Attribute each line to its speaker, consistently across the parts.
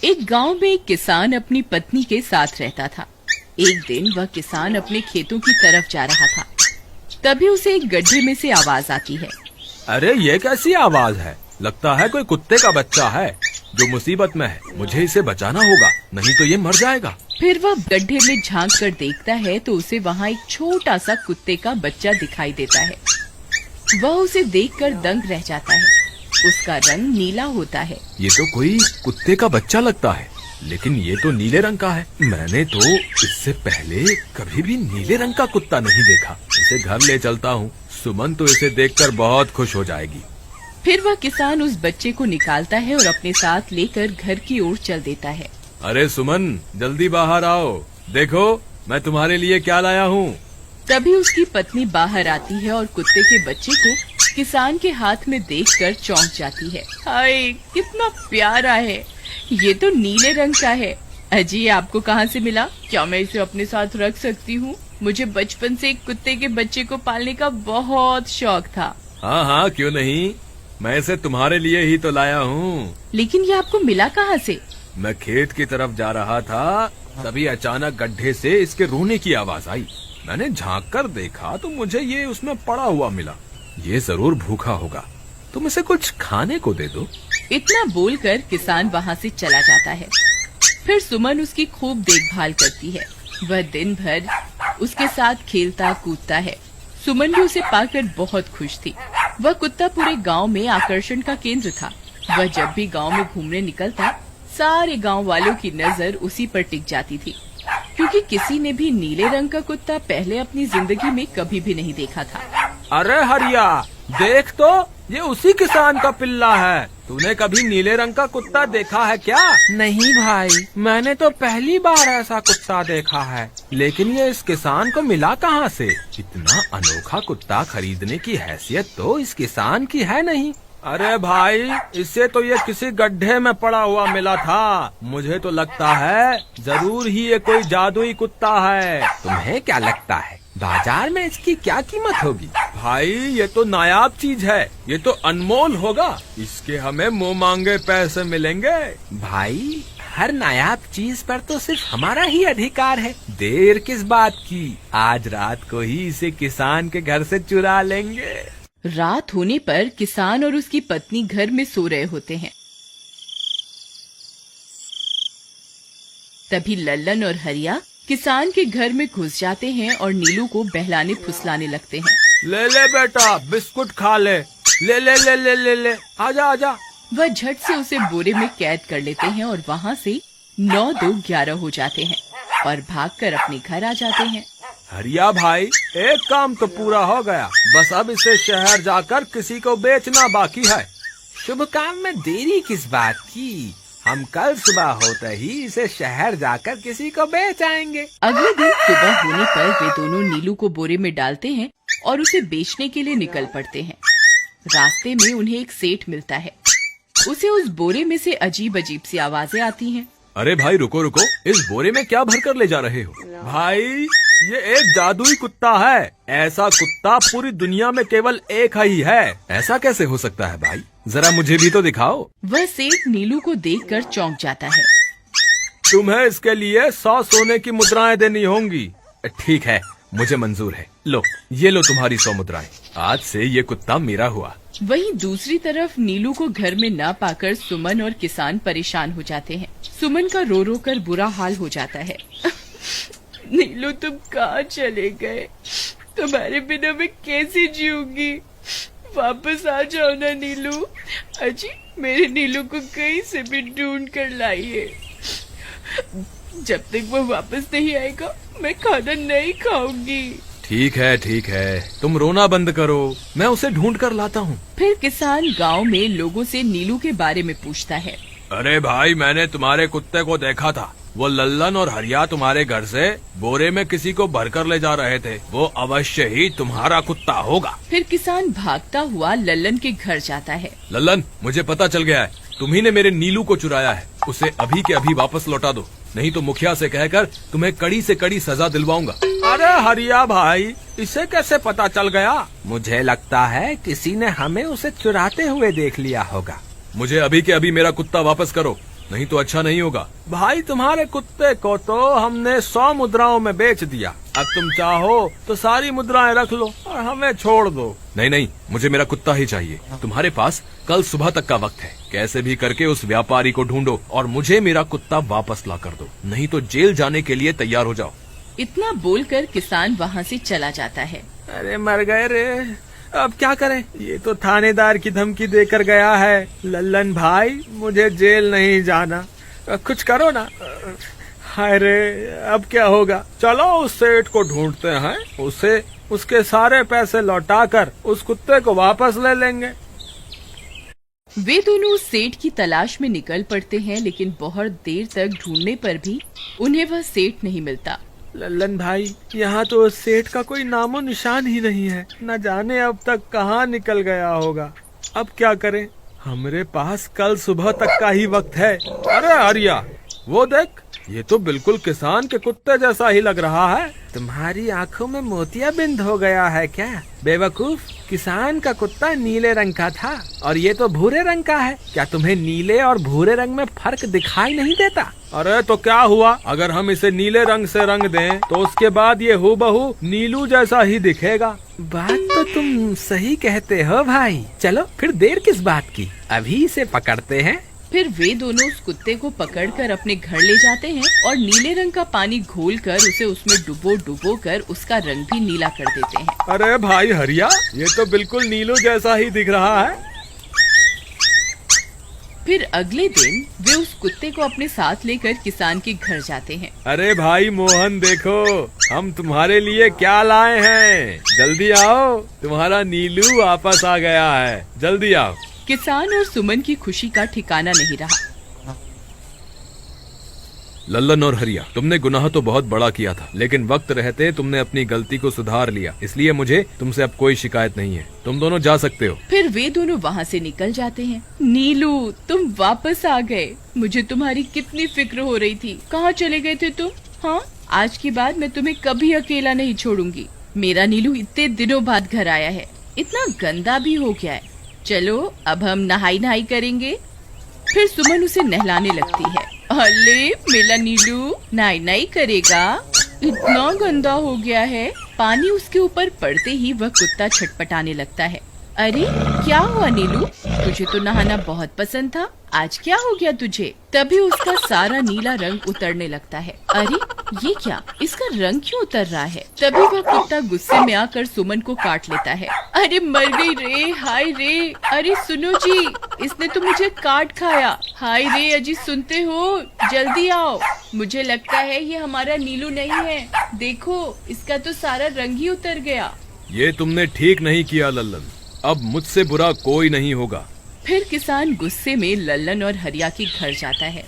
Speaker 1: एक गांव में एक किसान अपनी पत्नी के साथ रहता था। एक दिन वह किसान अपने खेतों की तरफ जा रहा था। तभी उसे एक गड्ढे में से आवाज आती है।
Speaker 2: अरे ये कैसी आवाज है? लगता है कोई कुत्ते का बच्चा है जो मुसीबत में है। मुझे इसे बचाना होगा, नहीं तो ये मर जाएगा।
Speaker 1: फिर वह गड्ढे में झांक कर देखता है तो उसे वहाँ एक छोटा सा कुत्ते का बच्चा दिखाई देता है। वह उसे देखकर दंग रह जाता है। उसका रंग नीला होता है।
Speaker 2: ये तो कोई कुत्ते का बच्चा लगता है, लेकिन ये तो नीले रंग का है। मैंने तो इससे पहले कभी भी नीले रंग का कुत्ता नहीं देखा। इसे घर ले चलता हूँ। सुमन तो इसे देखकर बहुत खुश हो जाएगी।
Speaker 1: फिर वह किसान उस बच्चे को निकालता है और अपने साथ लेकर घर की ओर चल देता है।
Speaker 2: अरे सुमन, जल्दी बाहर आओ, देखो मैं तुम्हारे लिए क्या लाया हूँ।
Speaker 1: तभी उसकी पत्नी बाहर आती है और कुत्ते के बच्चे को किसान के हाथ में देखकर चौंक जाती है। हाय, कितना प्यारा है! ये तो नीले रंग का है। अजी, ये आपको कहाँ से मिला? क्या मैं इसे अपने साथ रख सकती हूँ? मुझे बचपन से एक कुत्ते के बच्चे को पालने का बहुत शौक था।
Speaker 2: हाँ हाँ, क्यों नहीं, मैं इसे तुम्हारे लिए ही तो लाया हूँ।
Speaker 1: लेकिन ये आपको मिला कहाँ से?
Speaker 2: मैं खेत की तरफ जा रहा था, तभी अचानक गड्ढे से इसके रोने की आवाज आई। मैंने झांक कर देखा तो मुझे ये उसमें पड़ा हुआ मिला। ये जरूर भूखा होगा, तुम इसे कुछ खाने को दे दो।
Speaker 1: इतना बोलकर किसान वहाँ से चला जाता है। फिर सुमन उसकी खूब देखभाल करती है। वह दिन भर उसके साथ खेलता कूदता है। सुमन भी उसे पाकर बहुत खुश थी। वह कुत्ता पूरे गांव में आकर्षण का केंद्र था। वह जब भी गांव में घूमने निकलता, सारे गांव वालों की नजर उसी पर टिक जाती थी, क्योंकि किसी ने भी नीले रंग का कुत्ता पहले अपनी जिंदगी में कभी भी नहीं देखा था।
Speaker 2: अरे हरिया, देख तो, ये उसी किसान का पिल्ला है। तूने कभी नीले रंग का कुत्ता देखा है क्या?
Speaker 3: नहीं भाई, मैंने तो पहली बार ऐसा कुत्ता देखा है।
Speaker 2: लेकिन ये इस किसान को मिला कहाँ से? इतना अनोखा कुत्ता खरीदने की हैसियत तो इस किसान की है नहीं। अरे भाई, इससे तो ये किसी गड्ढे में पड़ा हुआ मिला था। मुझे तो लगता है जरूर ही ये कोई जादुई कुत्ता है।
Speaker 3: तुम्हें क्या लगता है बाजार में इसकी क्या कीमत होगी?
Speaker 2: भाई, ये तो नायाब चीज है, ये तो अनमोल होगा। इसके हमें मुंह मांगे पैसे मिलेंगे।
Speaker 3: भाई, हर नायाब चीज पर तो सिर्फ हमारा ही अधिकार है। देर किस बात की, आज रात को ही इसे किसान के घर से चुरा लेंगे।
Speaker 1: रात होने पर किसान और उसकी पत्नी घर में सो रहे होते हैं। तभी लल्लन और हरिया किसान के घर में घुस जाते हैं और नीलू को बहलाने फुसलाने लगते हैं।
Speaker 2: ले ले बेटा, बिस्कुट खा ले। ले ले ले ले ले ले, आजा आजा।
Speaker 1: वह झट से उसे बोरे में कैद कर लेते हैं और वहाँ से 9-2-11 हो जाते हैं और भागकर अपने घर आ जाते हैं।
Speaker 2: हरिया भाई, एक काम तो पूरा हो गया, बस अब इसे शहर जाकर किसी को बेचना बाकी है।
Speaker 3: शुभ काम में देरी किस बात की? हम कल सुबह होते ही इसे शहर जाकर किसी को बेच आएंगे।
Speaker 1: अगले दिन सुबह होने पर वे दोनों नीलू को बोरे में डालते हैं और उसे बेचने के लिए निकल पड़ते हैं। रास्ते में उन्हें एक सेठ मिलता है। उसे उस बोरे में से अजीब अजीब सी आवाजें आती हैं।
Speaker 2: अरे भाई, रुको रुको, इस बोरे में क्या भर कर ले जा रहे हो? भाई, ये एक जादुई कुत्ता है। ऐसा कुत्ता पूरी दुनिया में केवल एक ही है। ऐसा कैसे हो सकता है भाई? जरा मुझे भी तो दिखाओ।
Speaker 1: वह सेठ नीलू को देखकर चौंक जाता है।
Speaker 2: तुम्हें इसके लिए 100 सोने की मुद्राएं देनी होंगी। ठीक है, मुझे मंजूर है। लो, ये लो तुम्हारी 100 मुद्राएं। आज से ये कुत्ता मेरा हुआ।
Speaker 1: वहीं दूसरी तरफ नीलू को घर में न पाकर सुमन और किसान परेशान हो जाते हैं। सुमन का रो रो कर बुरा हाल हो जाता है। नीलू, तुम कहाँ चले गए? तुम्हारे बिना मैं कैसे जीऊंगी? वापस आ जाओ ना नीलू। अजी, मेरे नीलू को कहीं से भी ढूंढ कर लाइए। जब तक वो वापस नहीं आएगा, मैं खाना नहीं खाऊंगी।
Speaker 2: ठीक है, तुम रोना बंद करो, मैं उसे ढूंढ कर लाता हूँ।
Speaker 1: फिर किसान गांव में लोगों से नीलू के बारे में पूछता है।
Speaker 2: अरे भाई, मैंने तुम्हारे कुत्ते को देखा था। वो लल्लन और हरिया तुम्हारे घर से बोरे में किसी को भरकर ले जा रहे थे। वो अवश्य ही तुम्हारा कुत्ता होगा।
Speaker 1: फिर किसान भागता हुआ लल्लन के घर जाता है।
Speaker 2: लल्लन, मुझे पता चल गया है, तुम्ही ने मेरे नीलू को चुराया है। उसे अभी के अभी वापस लौटा दो, नहीं तो मुखिया से कहकर तुम्हें कड़ी से कड़ी सजा दिलवाऊंगा। अरे हरिया भाई, इसे कैसे पता चल गया?
Speaker 3: मुझे लगता है किसी ने हमें उसे चुराते हुए देख लिया होगा।
Speaker 2: मुझे अभी के अभी मेरा कुत्ता वापस करो, नहीं तो अच्छा नहीं होगा। भाई तुम्हारे कुत्ते को तो हमने 100 मुद्राओं में बेच दिया, अब तुम चाहो तो सारी मुद्राएं रख लो और हमें छोड़ दो। नहीं नहीं, मुझे मेरा कुत्ता ही चाहिए। तुम्हारे पास कल सुबह तक का वक्त है, कैसे भी करके उस व्यापारी को ढूंढो और मुझे मेरा कुत्ता वापस ला कर दो, नहीं तो जेल जाने के लिए तैयार हो जाओ।
Speaker 1: इतना बोलकर किसान वहाँ से चला जाता है।
Speaker 2: अरे मर गए रे, अब क्या करें, ये तो थानेदार की धमकी देकर गया है। लल्लन भाई, मुझे जेल नहीं जाना, कुछ करो ना। हाय रे, अब क्या होगा। चलो उस सेठ को ढूंढते हैं, उसे उसके सारे पैसे लौटाकर उस कुत्ते को वापस ले लेंगे।
Speaker 1: वे दोनों उस सेठ की तलाश में निकल पड़ते हैं, लेकिन बहुत देर तक ढूंढने पर भी उन्हें वह सेठ नहीं मिलता।
Speaker 2: लल्लन भाई, यहाँ तो उस सेठ का कोई नामो निशान ही नहीं है, न जाने अब तक कहाँ निकल गया होगा। अब क्या करें, हमारे पास कल सुबह तक का ही वक्त है। अरे आर्या, वो देख, ये तो बिल्कुल किसान के कुत्ते जैसा ही लग रहा है। तुम्हारी आंखों में मोतियाबिंद हो गया है क्या बेवकूफ? किसान का कुत्ता नीले रंग का था और ये तो भूरे रंग का है। क्या तुम्हें नीले और भूरे रंग में फर्क दिखाई नहीं देता? अरे तो क्या हुआ, अगर हम इसे नीले रंग से रंग दें तो उसके बाद ये हूबहू नीलू जैसा ही दिखेगा।
Speaker 3: बात तो तुम सही कहते हो भाई। चलो फिर देर किस बात की, अभी इसे पकड़ते हैं।
Speaker 1: फिर वे दोनों उस कुत्ते को पकड़कर अपने घर ले जाते हैं और नीले रंग का पानी घोलकर उसे उसमें डुबो कर उसका रंग भी नीला कर देते हैं।
Speaker 2: अरे भाई हरिया, ये तो बिल्कुल नीलू जैसा ही दिख रहा है।
Speaker 1: फिर अगले दिन वे उस कुत्ते को अपने साथ लेकर किसान के घर जाते हैं।
Speaker 2: अरे भाई मोहन, देखो हम तुम्हारे लिए क्या लाए हैं, जल्दी आओ, तुम्हारा नीलू वापस आ गया है, जल्दी आओ।
Speaker 1: किसान और सुमन की खुशी का ठिकाना नहीं रहा।
Speaker 2: लल्लन और हरिया, तुमने गुनाह तो बहुत बड़ा किया था, लेकिन वक्त रहते तुमने अपनी गलती को सुधार लिया, इसलिए मुझे तुमसे अब कोई शिकायत नहीं है। तुम दोनों जा सकते हो।
Speaker 1: फिर वे दोनों वहाँ से निकल जाते हैं। नीलू, तुम वापस आ गए, मुझे तुम्हारी कितनी फिक्र हो रही थी। कहाँ चले गए थे तुम? हाँ, आज के बाद मैं तुम्हें कभी अकेला नहीं छोड़ूंगी। मेरा नीलू इतने दिनों बाद घर आया है, इतना गंदा भी हो गया है। चलो अब हम नहाई करेंगे। फिर सुमन उसे नहलाने लगती है। अले मेरा नीलू नहाई करेगा, इतना गंदा हो गया है। पानी उसके ऊपर पड़ते ही वह कुत्ता छटपटाने लगता है। अरे क्या हुआ नीलू, तुझे तो नहाना बहुत पसंद था, आज क्या हो गया तुझे? तभी उसका सारा नीला रंग उतरने लगता है। अरे ये क्या, इसका रंग क्यों उतर रहा है? तभी वह कुत्ता गुस्से में आकर सुमन को काट लेता है। अरे मर गई रे, हाय रे। अरे सुनो जी, इसने तो मुझे काट खाया। हाय रे अजी, सुनते हो? जल्दी आओ, मुझे लगता है ये हमारा नीलू नहीं है। देखो, इसका तो सारा रंग ही उतर गया।
Speaker 2: ये तुमने ठीक नहीं किया लल्लन, अब मुझसे बुरा कोई नहीं होगा।
Speaker 1: फिर किसान गुस्से में लल्लन और हरिया के घर जाता है।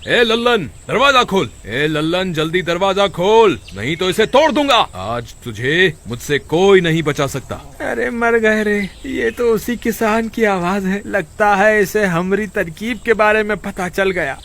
Speaker 2: ए लल्लन, दरवाजा खोल। ए लल्लन, जल्दी दरवाजा खोल, नहीं तो इसे तोड़ दूंगा। आज तुझे मुझसे कोई नहीं बचा सकता। अरे मर गए रे, ये तो उसी किसान की आवाज है। लगता है इसे हमारी तरकीब के बारे में पता चल गया।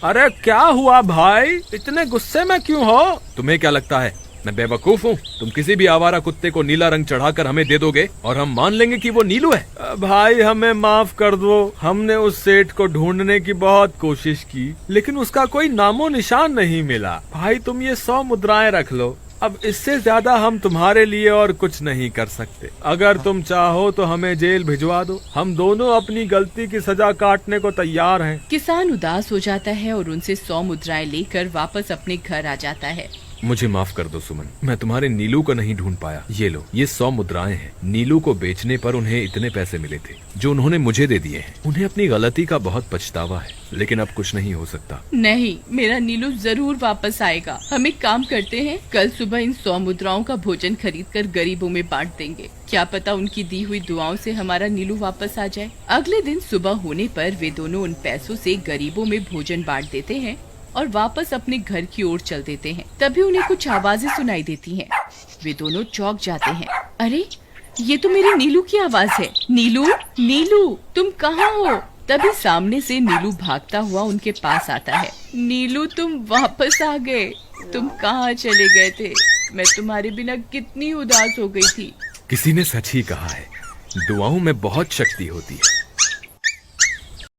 Speaker 2: अरे क्या हुआ भाई, इतने गुस्से में क्यों हो? तुम्हें क्या लगता है मैं बेवकूफ हूँ? तुम किसी भी आवारा कुत्ते को नीला रंग चढ़ाकर हमें दे दोगे और हम मान लेंगे कि वो नीलू है। भाई हमें माफ कर दो, हमने उस सेठ को ढूंढने की बहुत कोशिश की, लेकिन उसका कोई नामो निशान नहीं मिला। भाई तुम ये 100 मुद्राएं रख लो, अब इससे ज्यादा हम तुम्हारे लिए और कुछ नहीं कर सकते। अगर तुम चाहो तो हमें जेल भिजवा दो, हम दोनों अपनी गलती की सजा काटने को तैयार हैं।
Speaker 1: किसान उदास हो जाता है और उनसे 100 मुद्राएं लेकर वापस अपने घर आ जाता है।
Speaker 2: मुझे माफ कर दो सुमन, मैं तुम्हारे नीलू को नहीं ढूंढ पाया। ये लो, ये 100 मुद्राएं हैं। नीलू को बेचने पर उन्हें इतने पैसे मिले थे जो उन्होंने मुझे दे दिए हैं। उन्हें अपनी गलती का बहुत पछतावा है, लेकिन अब कुछ नहीं हो सकता।
Speaker 1: नहीं, मेरा नीलू जरूर वापस आएगा। हम एक काम करते हैं, कल सुबह इन 100 मुद्राओं का भोजन खरीदकर गरीबों में बांट देंगे। क्या पता उनकी दी हुई दुआओं से हमारा नीलू वापस आ जाए। अगले दिन सुबह होने पर वे दोनों उन पैसों से गरीबों में भोजन बांट देते हैं और वापस अपने घर की ओर चल देते हैं। तभी उन्हें कुछ आवाजें सुनाई देती हैं। वे दोनों चौंक जाते हैं। अरे ये तो मेरे नीलू की आवाज है। नीलू, नीलू तुम कहाँ हो? तभी सामने से नीलू भागता हुआ उनके पास आता है। नीलू तुम वापस आ गए, तुम कहाँ चले गए थे? मैं तुम्हारे बिना कितनी उदास हो गई थी।
Speaker 2: किसी ने सच ही कहा है, दुआओं में बहुत शक्ति होती है।